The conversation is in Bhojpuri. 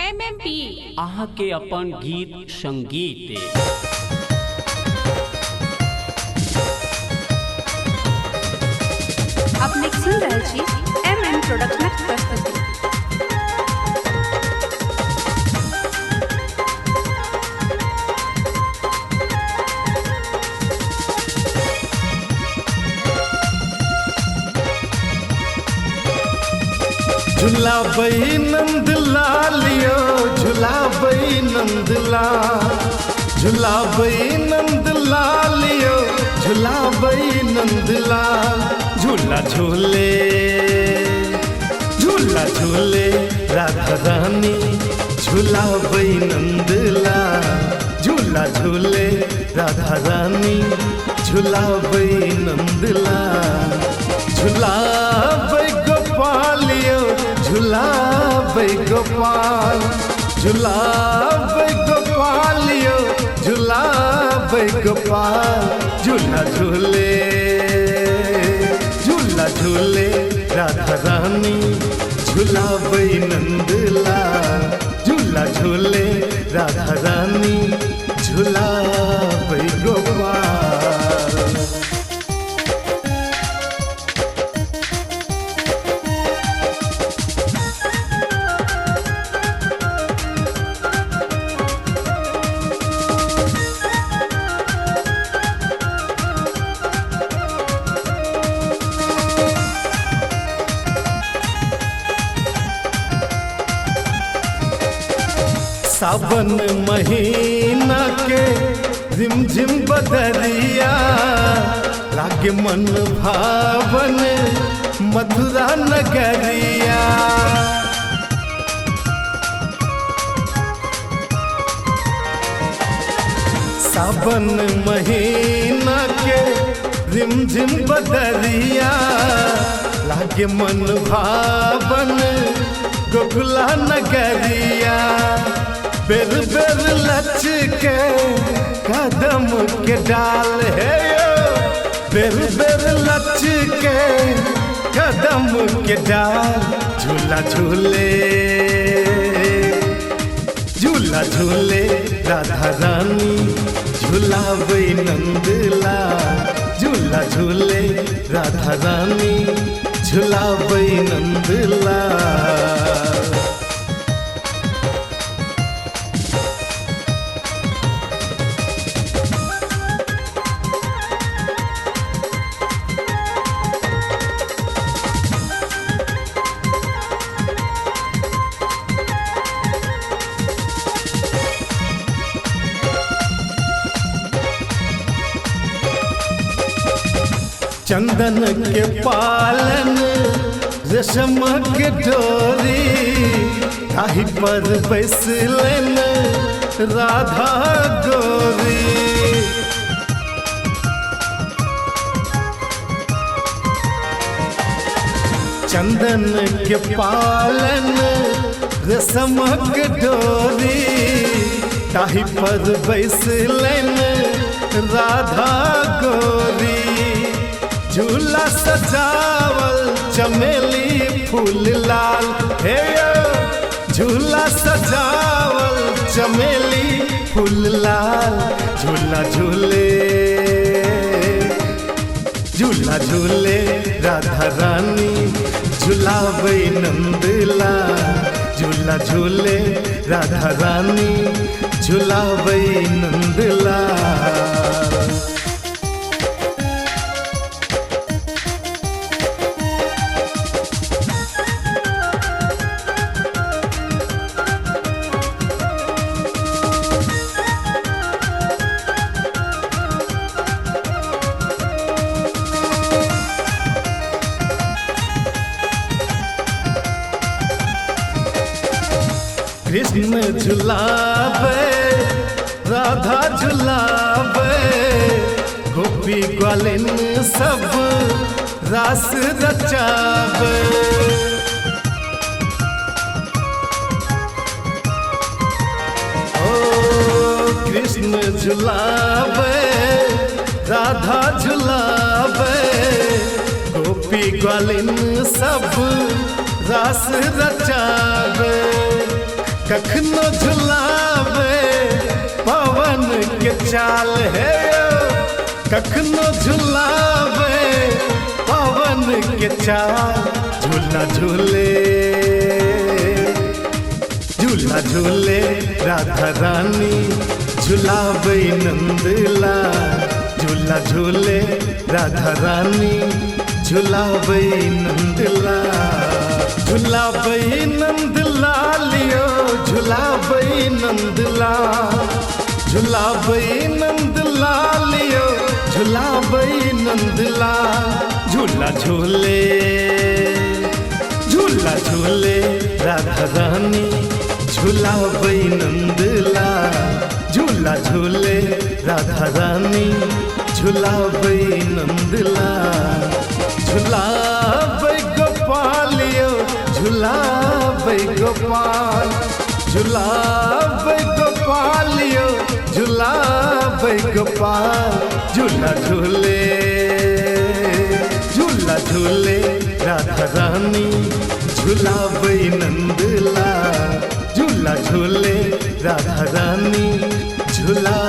MMP अहाँ के अपन गीत संगीत अपने सुन रहे छी MM प्रोडक्शनक प्रस्तुति। झुलाबई नंदलालियो झुलाबई नंदलाल झुलाबई नंदलालियो झुलाबई नंदलाल झूला झूले झूला झूले राधा रानी झुलाबई नंदलाल झूला झूले राधा रानी झुलाबई नंदलाल झुलाबई गोपालियो झुलाबई गोपाल झुलाबई गोपालियो झुलाबई गोपाल झूला झूले झूला झूले राधा रानी झुलाबई नंदलाल झूला झूले राधा रानी झुलाबई गोपाल। सावन महीना के झिमझिम बदरिया लागे मन भावन मथुरा नगरिया। सावन महीना के झिमझिम बदरिया लागे मन भावन गोकुला नगरिया। बेर बेर लचके कदम के डाल है यो बेर बेर लचके कदम के डाल झूला झूले झूला झूले राधा रानी झुलाबई नंदलाल झूला झूले राधा रानी झुलाबई नंदलाल। चंदन के पालन रेशम के डोरी ताही पर बैसलन राधा गोरी। चंदन के पालन रेशम के डोरी ताही पर बैसलन राधा गोरी। झूला सजावल चमेली फूल लाल हे झूला सजावल चमेली फूल लाल झूला झूले झूला झूले राधा रानी झुलाबई नंदलाल झूला झूले राधा रानी झुलाबई नंदलाल। कृष्ण झुलाबे राधा झुलाबे गोपी ग्वालिन सब रास रचाबे। ओ कृष्ण झुलाबे राधा झुलाबे गोपी ग्वालिन सब रास रचाबे। कखनो झुलावे पवन के चाल है कखनो झुलावे पवन के चाल झूला झूले झूला झूले राधा रानी झुलावे नंदला झूला झूले राधा रानी झुलावे नंदला झुलावे नंदला लियो झुलावे नंदला झुलावे नंदला लियो झुलावे नंदला झूला झूले झूला झूले राधा रानी झुलावे नंदला झूला झूले राधा रानी झुलावे नंदला झुलावे गोपालियो झुलावे गोपाल झुलावे गोपालियो झुलावे गोपाल झूला झूले झूला झूले राधा रानी झुलावे नंदला झूला झूले राधा रानी झुला